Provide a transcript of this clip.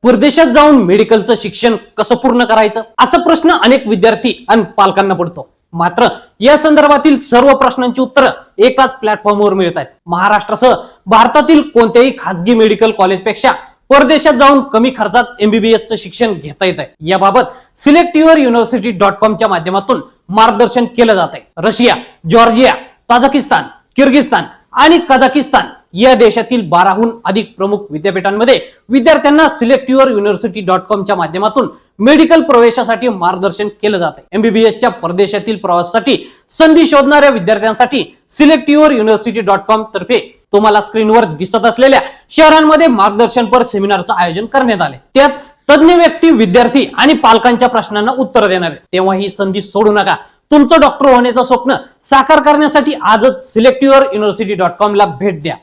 परदेशात जाऊन मेडिकलचं शिक्षण कसं पूर्ण करायचं असा प्रश्न अनेक विद्यार्थी आणि पालकांना पडतो. मात्र या संदर्भातील सर्व प्रश्नांची उत्तरं एकाच प्लॅटफॉर्मवर मिळत आहेत. महाराष्ट्रासह भारतातील कोणत्याही खासगी मेडिकल कॉलेजपेक्षा परदेशात जाऊन कमी खर्चात MBBS शिक्षण घेता येत आहे. याबाबत SelectYourUniversity.com च्या माध्यमातून मार्गदर्शन केलं जात आहे. रशिया, जॉर्जिया, ताझकिस्तान, किर्गिस्तान आणि कझाकिस्तान या देशातील 12हून अधिक प्रमुख विद्यापीठांमध्ये विद्यार्थ्यांना SelectYourUniversity.com च्या माध्यमातून मेडिकल प्रवेशासाठी मार्गदर्शन केलं जाते. MBBS च्या परदेशातील प्रवासासाठी संधी शोधणाऱ्या विद्यार्थ्यांसाठी SelectYourUniversity.com तर्फे तुम्हाला स्क्रीनवर दिसत असलेल्या शहरांमध्ये मार्गदर्शनपर सेमिनारचं आयोजन करण्यात आले. त्यात तज्ञ व्यक्ती, विद्यार्थी आणि पालकांच्या प्रश्नांना उत्तर देणार आहे. तेव्हा ही संधी सोडू नका. तुमचं डॉक्टर होण्याचं स्वप्न साकार करण्यासाठी आजच SelectYourUniversity.com ला भेट द्या.